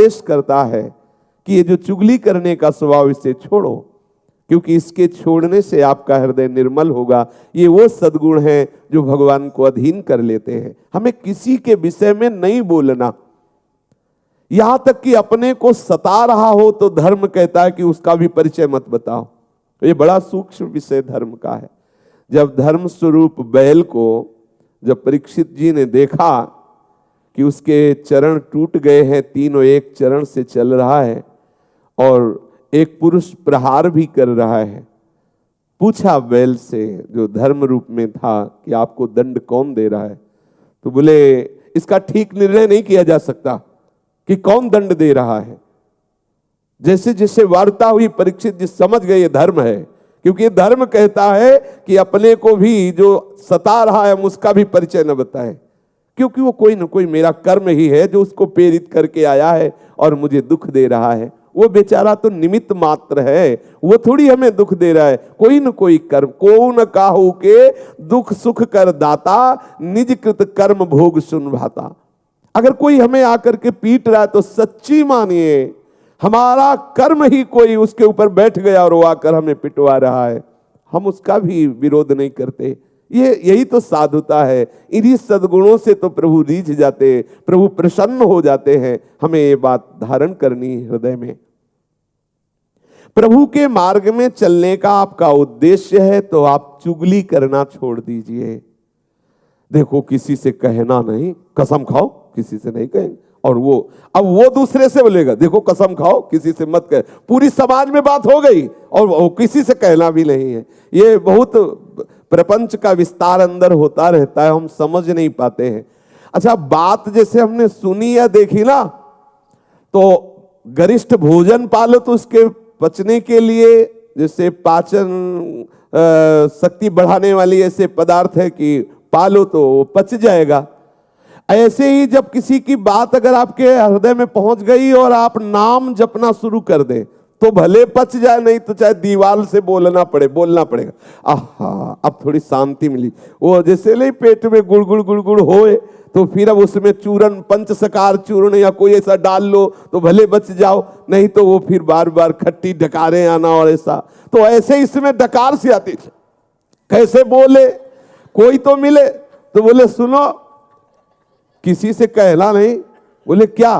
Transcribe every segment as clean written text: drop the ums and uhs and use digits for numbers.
आदेश करता है कि ये जो चुगली करने का स्वभाव, इसे छोड़ो, क्योंकि इसके छोड़ने से आपका हृदय निर्मल होगा। ये वो सद्गुण हैं जो भगवान को अधीन कर लेते हैं। हमें किसी के विषय में नहीं बोलना, यहां तक कि अपने को सता रहा हो तो धर्म कहता है कि उसका भी परिचय मत बताओ। ये बड़ा सूक्ष्म विषय धर्म का है। जब धर्म स्वरूप बैल को जब परीक्षित जी ने देखा कि उसके चरण टूट गए हैं, तीनों एक चरण से चल रहा है और एक पुरुष प्रहार भी कर रहा है, पूछा बैल से जो धर्म रूप में था कि आपको दंड कौन दे रहा है? तो बोले इसका ठीक निर्णय नहीं किया जा सकता कि कौन दंड दे रहा है। जैसे जैसे वार्ता हुई परीक्षित जी समझ गए ये धर्म है, क्योंकि ये धर्म कहता है कि अपने को भी जो सता रहा है हम उसका भी परिचय न बताएं, क्योंकि वो कोई न कोई मेरा कर्म ही है जो उसको प्रेरित करके आया है और मुझे दुख दे रहा है। वो बेचारा तो निमित्त मात्र है, वो थोड़ी हमें दुख दे रहा है। कोई न कोई कर्म, को न काहू के दुख सुख कर दाता, निज कृत कर्म भोग सुन भाता। अगर कोई हमें आकर के पीट रहा है तो सच्ची मानिए हमारा कर्म ही कोई उसके ऊपर बैठ गया और वो आकर हमें पिटवा रहा है, हम उसका भी विरोध नहीं करते। यही तो साधुता है। इन्हीं सद्गुणों से तो प्रभु रीझ जाते, प्रभु प्रसन्न हो जाते हैं। हमें ये बात धारण करनी हृदय में। प्रभु के मार्ग में चलने का आपका उद्देश्य है तो आप चुगली करना छोड़ दीजिए। देखो किसी से कहना नहीं, कसम खाओ किसी से नहीं कहेंगे। और अब वो दूसरे से बोलेगा देखो कसम खाओ किसी से मत कहे। पूरी समाज में बात हो गई और वो किसी से कहना भी नहीं है। ये बहुत प्रपंच का विस्तार अंदर होता रहता है, हम समझ नहीं पाते हैं। अच्छा, बात जैसे हमने सुनी या देखी ना, तो गरिष्ठ भोजन पालो तो उसके पचने के लिए, जैसे पाचन शक्ति बढ़ाने वाली ऐसे पदार्थ है कि पालो तो पच जाएगा। ऐसे ही जब किसी की बात अगर आपके हृदय में पहुंच गई और आप नाम जपना शुरू कर दें तो भले पच जाए, नहीं तो चाहे दीवार से बोलना पड़ेगा। आहा, अब थोड़ी शांति मिली। वो जैसे नहीं पेट में गुड़गुड़ होए तो फिर अब उसमें चूरन, पंचसकार चूर्ण या कोई ऐसा डाल लो तो भले बच जाओ, नहीं तो वो फिर बार बार खट्टी डकारें आना और ऐसा। तो ऐसे इसमें डकार सी आती। कैसे बोले, कोई तो मिले तो बोले सुनो किसी से कहना नहीं। बोले क्या?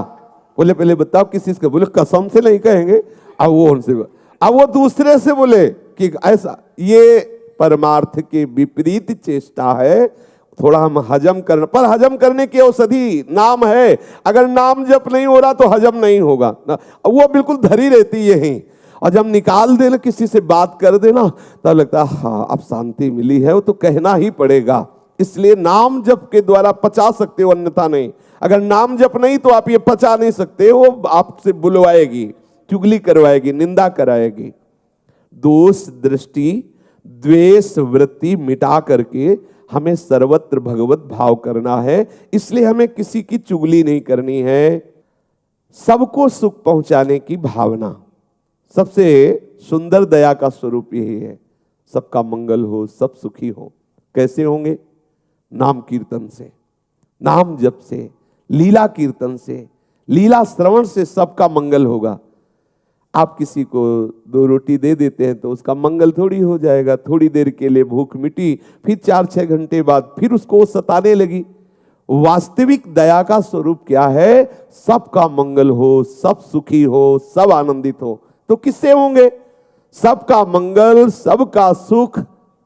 बोले पहले बताओ किसी से। बोले कसम से नहीं कहेंगे। अब वो उनसे, अब वो दूसरे से बोले कि ऐसा। ये परमार्थ के विपरीत चेष्टा है। थोड़ा हम हजम करना, पर हजम करने की औषधि नाम है। अगर नाम जप नहीं हो रहा तो हजम नहीं होगा, वो बिल्कुल धरी रहती यही। और जब निकाल देना, किसी से बात कर देना, तब लगता है हाँ अब शांति मिली है। वो तो कहना ही पड़ेगा। इसलिए नाम जप के द्वारा पचा सकते हो, अन्यथा नहीं। अगर नाम जप नहीं तो आप ये पचा नहीं सकते। वो आपसे बुलवाएगी, चुगली करवाएगी, निंदा कराएगी। दोष दृष्टि द्वेष वृत्ति मिटा करके हमें सर्वत्र भगवत भाव करना है। इसलिए हमें किसी की चुगली नहीं करनी है। सबको सुख पहुंचाने की भावना, सबसे सुंदर दया का स्वरूप यही है। सबका मंगल हो, सब सुखी हो। कैसे होंगे? नाम कीर्तन से, नाम जप से, लीला कीर्तन से, लीला श्रवण से सबका मंगल होगा। आप किसी को 2 रोटी दे देते हैं तो उसका मंगल थोड़ी हो जाएगा। थोड़ी देर के लिए भूख मिटी, फिर 4-6 घंटे बाद फिर उसको सताने लगी। वास्तविक दया का स्वरूप क्या है? सबका मंगल हो, सब सुखी हो, सब आनंदित हो। तो किससे होंगे? सबका मंगल, सबका सुख,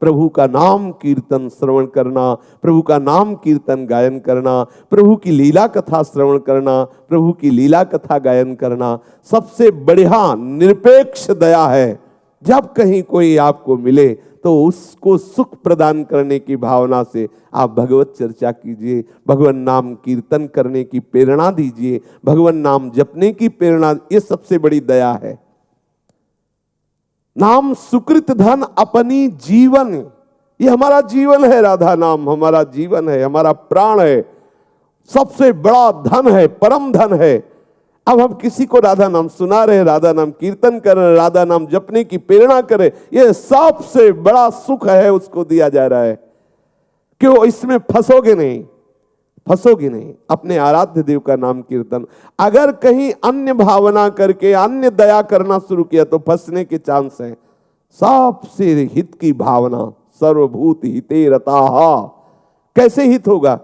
प्रभु का नाम कीर्तन श्रवण करना, प्रभु का नाम कीर्तन गायन करना, प्रभु की लीला कथा श्रवण करना, प्रभु की लीला कथा गायन करना सबसे बढ़िया निरपेक्ष दया है। जब कहीं कोई आपको मिले तो उसको सुख प्रदान करने की भावना से आप भगवत चर्चा कीजिए, भगवान नाम कीर्तन करने की प्रेरणा दीजिए, भगवान नाम जपने की प्रेरणा। ये सबसे बड़ी दया है। नाम सुकृत धन अपनी जीवन, ये हमारा जीवन है। राधा नाम हमारा जीवन है, हमारा प्राण है, सबसे बड़ा धन है, परम धन है। अब हम किसी को राधा नाम सुना रहे, राधा नाम कीर्तन कर रहे, राधा नाम जपने की प्रेरणा करें, ये सबसे बड़ा सुख है, उसको दिया जा रहा है। क्यों? इसमें फंसोगे नहीं। फंसोगे नहीं। अपने आराध्य देव का नाम कीर्तन। अगर कहीं अन्य भावना करके अन्य दया करना शुरू किया तो फंसने के चांस हैं। सबसे हित की भावना, सर्वभूत हिते रताः। कैसे हित होगा?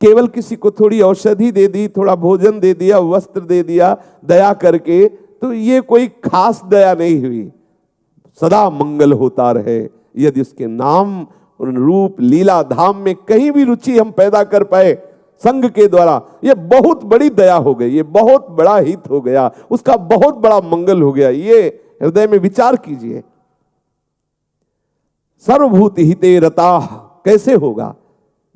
केवल किसी को थोड़ी औषधि दे दी, थोड़ा भोजन दे दिया, वस्त्र दे दिया दया करके, तो ये कोई खास दया नहीं हुई। सदा मंगल होता रहे। यदि उसके नाम रूप लीला धाम में कहीं भी रुचि हम पैदा कर पाए संघ के द्वारा, ये बहुत बड़ी दया हो गई, ये बहुत बड़ा हित हो गया, उसका बहुत बड़ा मंगल हो गया। ये हृदय में विचार कीजिए। सर्वभूत हिते रताः कैसे होगा?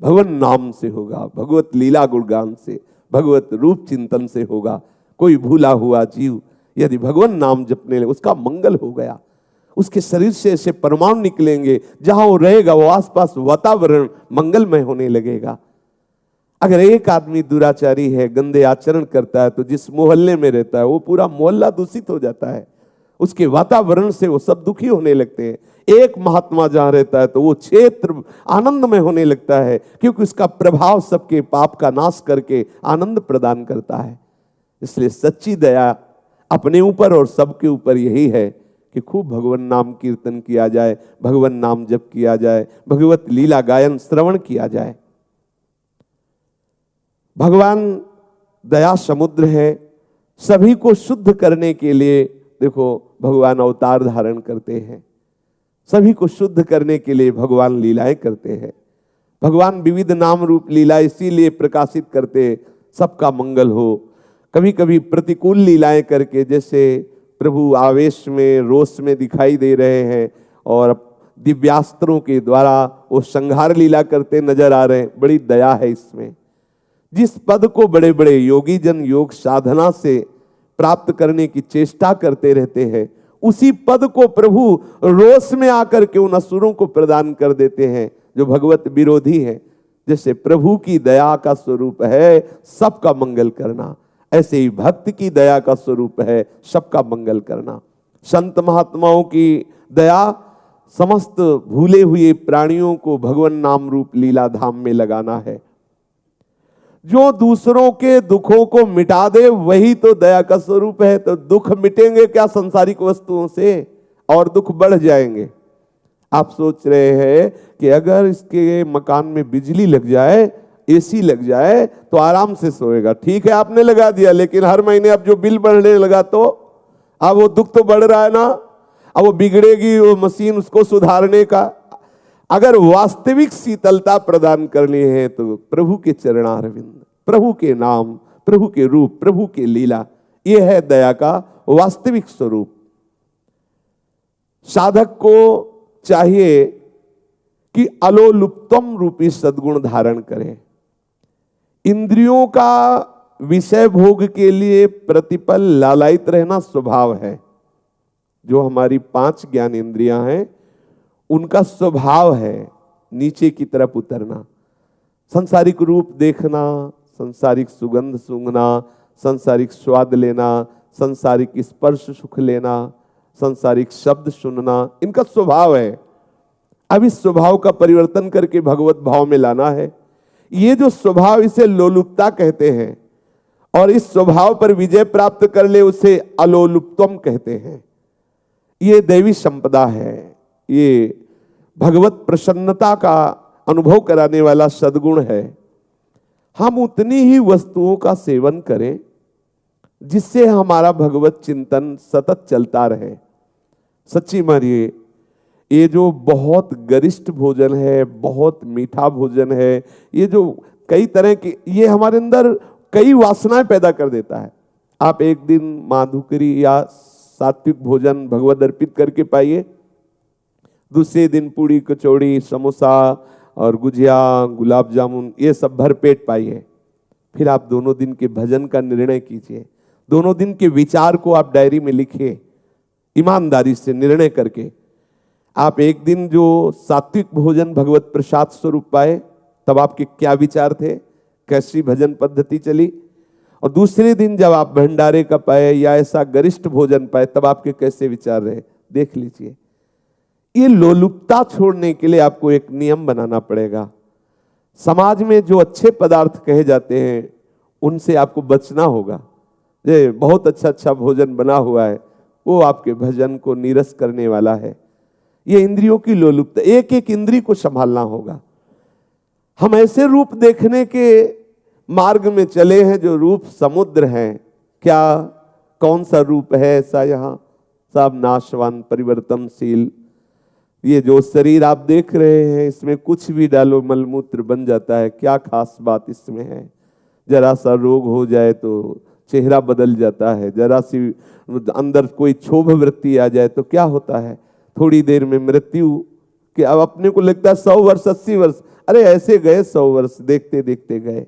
भगवान नाम से होगा, भगवत लीला गुणगान से, भगवत रूप चिंतन से होगा। कोई भूला हुआ जीव यदि भगवान नाम जपने लगे, उसका मंगल हो गया। उसके शरीर से ऐसे परमाणु निकलेंगे, जहां वो रहेगा वो आसपास वातावरण मंगलमय होने लगेगा। अगर एक आदमी दुराचारी है, गंदे आचरण करता है, तो जिस मोहल्ले में रहता है वो पूरा मोहल्ला दूषित हो जाता है। उसके वातावरण से वो सब दुखी होने लगते हैं। एक महात्मा जहां रहता है तो वो क्षेत्र आनंदमय होने लगता है, क्योंकि उसका प्रभाव सबके पाप का नाश करके आनंद प्रदान करता है। इसलिए सच्ची दया अपने ऊपर और सबके ऊपर यही है कि खूब भगवान नाम कीर्तन किया जाए, भगवान नाम जप किया जाए, भगवत लीला गायन श्रवण किया जाए। भगवान दया समुद्र है। सभी को शुद्ध करने के लिए देखो भगवान अवतार धारण करते हैं। सभी को शुद्ध करने के लिए भगवान लीलाएं करते हैं। भगवान विविध नाम रूप लीला इसीलिए प्रकाशित करते, सबका मंगल हो। कभी कभी प्रतिकूल लीलाएं करके, जैसे प्रभु आवेश में रोष में दिखाई दे रहे हैं और दिव्यास्त्रों के द्वारा वो संहार लीला करते नजर आ रहे हैं। बड़ी दया है इसमें। जिस पद को बड़े बड़े योगी जन योग साधना से प्राप्त करने की चेष्टा करते रहते हैं, उसी पद को प्रभु रोष में आकर के उन असुरों को प्रदान कर देते हैं जो भगवत विरोधी हैं। जैसे प्रभु की दया का स्वरूप है सबका मंगल करना, ऐसे ही भक्त की दया का स्वरूप है सबका मंगल करना। संत महात्माओं की दया समस्त भूले हुए प्राणियों को भगवान नाम रूप लीला धाम में लगाना है। जो दूसरों के दुखों को मिटा दे वही तो दया का स्वरूप है। तो दुख मिटेंगे क्या संसारिक वस्तुओं से, और दुख बढ़ जाएंगे। आप सोच रहे हैं कि अगर इसके मकान में बिजली लग जाए, एसी लग जाए तो आराम से सोएगा। ठीक है आपने लगा दिया, लेकिन हर महीने अब जो बिल बढ़ने लगा तो अब वो दुख तो बढ़ रहा है ना। अब वो बिगड़ेगी वो मशीन, उसको सुधारने का। अगर वास्तविक शीतलता प्रदान करनी है तो प्रभु के चरणारविंद, प्रभु के नाम, प्रभु के रूप, प्रभु के लीला, यह है दया का वास्तविक स्वरूप। साधक को चाहिए कि अलोलुप्तम रूपी सद्गुण धारण करे। इंद्रियों का विषय भोग के लिए प्रतिपल लालायित रहना स्वभाव है। जो हमारी 5 ज्ञान इंद्रियां हैं उनका स्वभाव है नीचे की तरफ उतरना। संसारिक रूप देखना, संसारिक सुगंध सूंघना, संसारिक स्वाद लेना, संसारिक स्पर्श सुख लेना, संसारिक शब्द सुनना, इनका स्वभाव है। अब इस स्वभाव का परिवर्तन करके भगवत भाव में लाना है। ये जो स्वभाव, इसे लोलुपता कहते हैं, और इस स्वभाव पर विजय प्राप्त कर ले उसे अलोलुप्तम कहते हैं। ये दैवी संपदा है। ये भगवत प्रसन्नता का अनुभव कराने वाला सद्गुण है। हम उतनी ही वस्तुओं का सेवन करें जिससे हमारा भगवत चिंतन सतत चलता रहे। सच्ची मानिए, ये जो बहुत गरिष्ठ भोजन है, बहुत मीठा भोजन है, ये जो कई तरह के, ये हमारे अंदर कई वासनाएं पैदा कर देता है। आप एक दिन माधुकरी या सात्विक भोजन भगवत अर्पित करके पाइए, दूसरे दिन पूड़ी कचौड़ी समोसा और गुजिया गुलाब जामुन ये सब भर पेट पाइए। फिर आप दोनों दिन के भजन का निर्णय कीजिए। दोनों दिन के विचार को आप डायरी में लिखिए, ईमानदारी से निर्णय करके। आप एक दिन जो सात्विक भोजन भगवत प्रसाद स्वरूप पाए तब आपके क्या विचार थे, कैसी भजन पद्धति चली, और दूसरे दिन जब आप भंडारे का पाए या ऐसा गरिष्ठ भोजन पाए तब आपके कैसे विचार रहे, देख लीजिए। ये लोलुपता छोड़ने के लिए आपको एक नियम बनाना पड़ेगा। समाज में जो अच्छे पदार्थ कहे जाते हैं उनसे आपको बचना होगा। ये बहुत अच्छा अच्छा भोजन बना हुआ है, वो आपके भजन को नीरस करने वाला है। ये इंद्रियों की लोलुपता, एक एक इंद्री को संभालना होगा। हम ऐसे रूप देखने के मार्ग में चले हैं जो रूप समुद्र हैं। क्या कौन सा रूप है ऐसा? यहाँ सब नाशवान परिवर्तनशील। ये जो शरीर आप देख रहे हैं इसमें कुछ भी डालो मलमूत्र बन जाता है। क्या खास बात इसमें है? जरा सा रोग हो जाए तो चेहरा बदल जाता है, जरा सी अंदर कोई क्षोभ वृत्ति आ जाए तो क्या होता है? थोड़ी देर में मृत्यु। कि अब अपने को लगता है 100 वर्ष 80 वर्ष, अरे ऐसे गए 100 वर्ष, देखते देखते गए।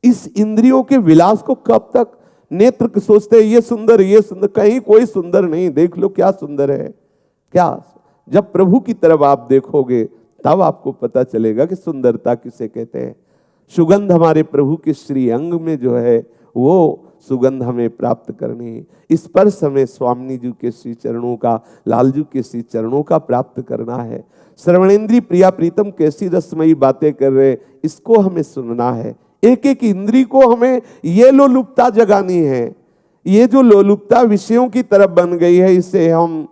इस इंद्रियों के विलास को कब तक नेत्र सोचते हैं ये सुंदर ये सुंदर, कहीं कोई सुंदर नहीं। देख लो क्या सुंदर है क्या। जब प्रभु की तरफ आप देखोगे तब आपको पता चलेगा कि सुंदरता किसे कहते हैं। सुगंध हमारे प्रभु के श्री अंग में जो है वो सुगंध हमें प्राप्त करनी। स्पर्श हमें स्वामी जी के श्री चरणों का, लालजू के श्री चरणों का प्राप्त करना है। श्रवणेन्द्री प्रिया प्रीतम कैसी रसमयी बातें कर रहे, इसको हमें सुनना है। एक एक इंद्री को हमें ये लोलुपता जगानी है। ये जो लोलुपता विषयों की तरफ बन गई है इसे हम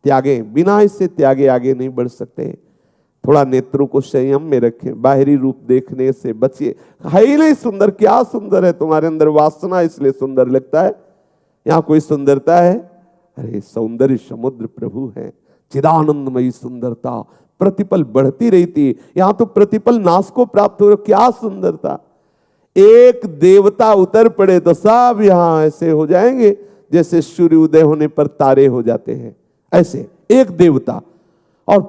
त्यागे, बिना इससे त्यागे आगे नहीं बढ़ सकते। थोड़ा नेत्रों को संयम में रखें, बाहरी रूप देखने से बचिए। है ही नहीं सुंदर, क्या सुंदर है? तुम्हारे अंदर वासना इसलिए सुंदर लगता है। यहाँ कोई सुंदरता है? अरे सौंदर्य समुद्र प्रभु है, चिदानंदमयी सुंदरता प्रतिपल बढ़ती रहती। यहाँ तो प्रतिपल नाश को प्राप्त हो, क्या सुंदरता। एक देवता उतर पड़े तो सब यहाँ ऐसे हो जाएंगे जैसे सूर्य उदय होने पर तारे हो जाते हैं, ऐसे एक देवता। और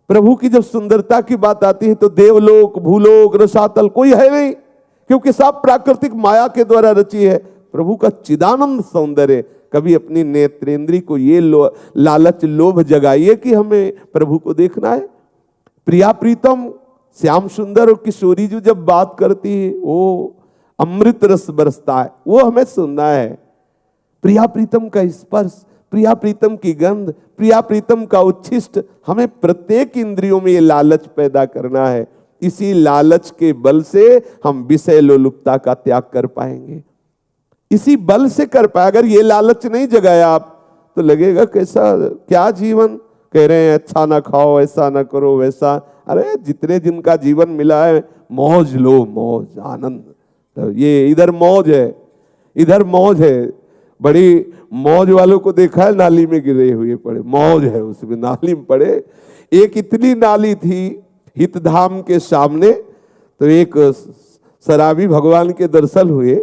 प्रभु की जब सुंदरता की बात आती है तो देवलोक भूलोक रसातल कोई है नहीं, क्योंकि सब प्राकृतिक माया के द्वारा रची है। प्रभु का चिदानंद सौंदर्य। कभी अपनी नेत्रेंद्री को ये लालच लोभ जगाइए कि हमें प्रभु को देखना है। प्रिया प्रीतम श्याम सुंदर और किशोरी जो जब बात करती है वो अमृत रस बरसता है, वो हमें सुनना है। प्रिया प्रीतम का स्पर्श, प्रिया प्रीतम की गंध, प्रिया प्रीतम का उच्छिष्ट, हमें प्रत्येक इंद्रियों में ये लालच पैदा करना है। इसी लालच के बल से हम विषय लोलुपता का त्याग कर पाएंगे, इसी बल से कर पाए। अगर ये लालच नहीं जगाया आप तो लगेगा कैसा क्या जीवन। कह रहे हैं अच्छा ना खाओ, ऐसा ना करो, वैसा। अरे जितने दिन का जीवन मिला है मौज लो, मौज आनंद। तो ये इधर मौज है, इधर मौज है। बड़ी मौज वालों को देखा है नाली में गिरे हुए पड़े, मौज है उसमें, नाली में पड़े। एक इतनी नाली थी हितधाम के सामने, तो एक शराबी भगवान के दर्शन हुए।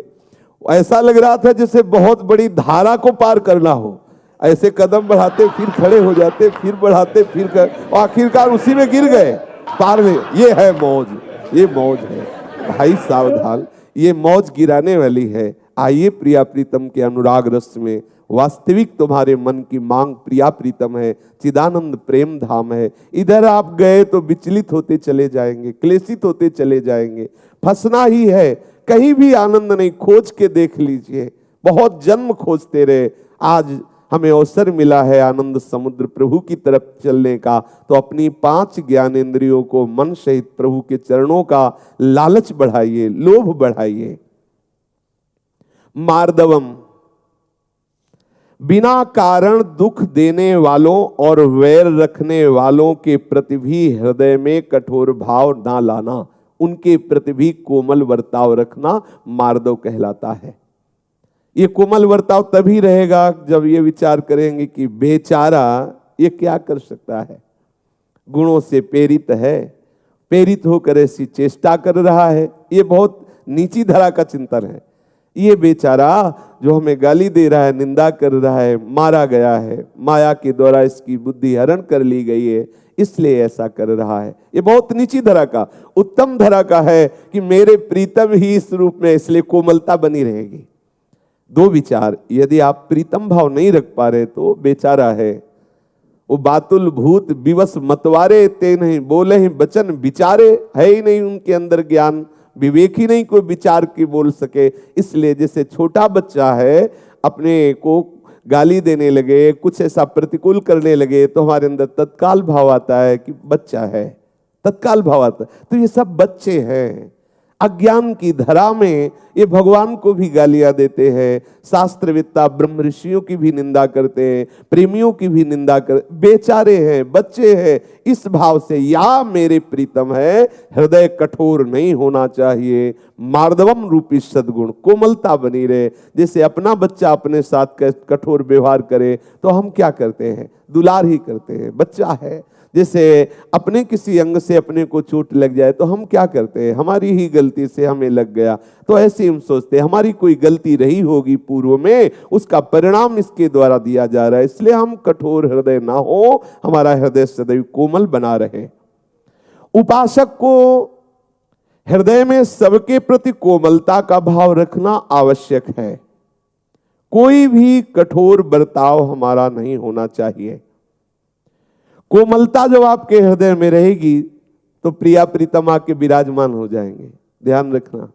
ऐसा लग रहा था जैसे बहुत बड़ी धारा को पार करना हो। ऐसे कदम बढ़ाते फिर खड़े हो जाते, फिर बढ़ाते फिर आखिरकार उसी में गिर गए पार में। ये है मौज, ये मौज है भाई, सावधान, ये मौज गिराने वाली है। आइए प्रिया प्रीतम के अनुराग रस में। वास्तविक तुम्हारे मन की मांग प्रिया प्रीतम है, चिदानंद प्रेम धाम है। इधर आप गए तो विचलित होते चले जाएंगे, क्लेशित होते चले जाएंगे, फंसना ही है। कहीं भी आनंद नहीं, खोज के देख लीजिए। बहुत जन्म खोजते रहे, आज हमें अवसर मिला है आनंद समुद्र प्रभु की तरफ चलने का। तो अपनी 5 ज्ञानेंद्रियों को मन सहित प्रभु के चरणों का लालच बढ़ाइए, लोभ बढ़ाइए। मार्दवम, बिना कारण दुख देने वालों और वैर रखने वालों के प्रति भी हृदय में कठोर भाव ना लाना, उनके प्रति भी कोमल बर्ताव रखना मार्दव कहलाता है। ये कोमल बर्ताव तभी रहेगा जब ये विचार करेंगे कि बेचारा ये क्या कर सकता है, गुणों से प्रेरित है, प्रेरित होकर ऐसी चेष्टा कर रहा है। ये बहुत नीची धरा का चिंतन है। ये बेचारा जो हमें गाली दे रहा है, निंदा कर रहा है, मारा गया है, माया के द्वारा इसकी बुद्धि हरण कर ली गई है, इसलिए ऐसा कर रहा है। ये बहुत नीची धरा का। उत्तम धरा का है कि मेरे प्रीतम ही इस रूप में, इसलिए कोमलता बनी रहेगी। 2 विचार, यदि आप प्रीतम भाव नहीं रख पा रहे तो बेचारा है। वो बातुल भूत विवश मतवारे ते नहीं, बोले ही वचन विचारे, है ही नहीं उनके अंदर ज्ञान, विवेक ही नहीं कोई विचार की बोल सके। इसलिए जैसे छोटा बच्चा है, अपने को गाली देने लगे, कुछ ऐसा प्रतिकूल करने लगे तो हमारे अंदर तत्काल भाव आता है कि बच्चा है, तत्काल भावार्थ। तो ये सब बच्चे हैं, अज्ञान की धरा में ये भगवान को भी गालियां देते हैं, शास्त्रवेत्ता ब्रह्म ऋषियों की भी निंदा करते हैं, प्रेमियों की भी निंदा कर, बेचारे हैं, बच्चे हैं। इस भाव से या मेरे प्रीतम है, हृदय कठोर नहीं होना चाहिए, मार्दवम रूपी सद्गुण, कोमलता बनी रहे। जैसे अपना बच्चा अपने साथ कठोर व्यवहार करे तो हम क्या करते हैं, दुलार ही करते हैं, बच्चा है। जैसे अपने किसी अंग से अपने को चोट लग जाए तो हम क्या करते हैं, हमारी ही गलती से हमें लग गया, तो ऐसे हम सोचते हैं हमारी कोई गलती रही होगी पूर्व में, उसका परिणाम इसके द्वारा दिया जा रहा है, इसलिए हम कठोर हृदय ना हो, हमारा हृदय सदैव कोमल बना रहे। उपासक को हृदय में सबके प्रति कोमलता का भाव रखना आवश्यक है। कोई भी कठोर बर्ताव हमारा नहीं होना चाहिए। कोमलता जब आपके हृदय में रहेगी तो प्रिया प्रीतम आके विराजमान हो जाएंगे। ध्यान रखना,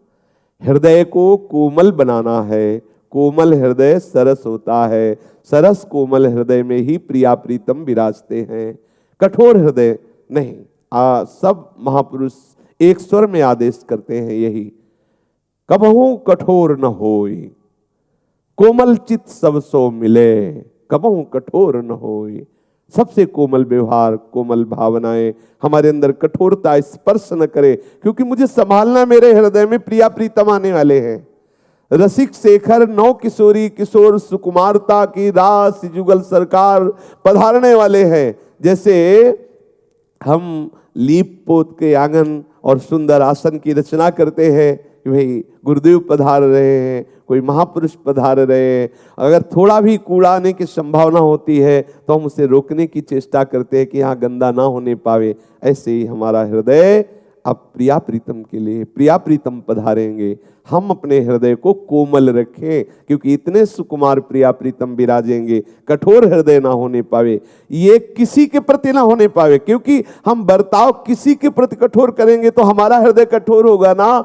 हृदय को कोमल बनाना है। कोमल हृदय सरस होता है, सरस कोमल हृदय में ही प्रिया प्रीतम विराजते हैं, कठोर हृदय नहीं। सब महापुरुष एक स्वर में आदेश करते हैं यही, कबहू कठोर न होई, कोमल चित सब सो मिले, कबहू कठोर न होई। सबसे कोमल व्यवहार, कोमल भावनाएं, हमारे अंदर कठोरता स्पर्श न करे, क्योंकि मुझे संभालना, मेरे हृदय में प्रिया प्रीतम आने वाले हैं। रसिक शेखर नौ किशोरी किशोर सुकुमारता की रास जुगल सरकार पधारने वाले हैं। जैसे हम लीप पोत के आंगन और सुंदर आसन की रचना करते हैं कि भाई गुरुदेव पधार रहे हैं, कोई महापुरुष पधार रहे हैं, अगर थोड़ा भी कूड़ा आने की संभावना होती है तो हम उसे रोकने की चेष्टा करते हैं कि यहाँ गंदा ना होने पावे। ऐसे ही हमारा हृदय अब प्रिया प्रीतम के लिए प्रिया प्रीतम पधारेंगे। हम अपने हृदय को कोमल रखें, क्योंकि इतने सुकुमार प्रिया प्रीतम विराजेंगे, कठोर हृदय ना होने पावे, ये किसी के प्रति ना होने पावे। क्योंकि हम बर्ताव किसी के प्रति कठोर करेंगे तो हमारा हृदय कठोर होगा ना।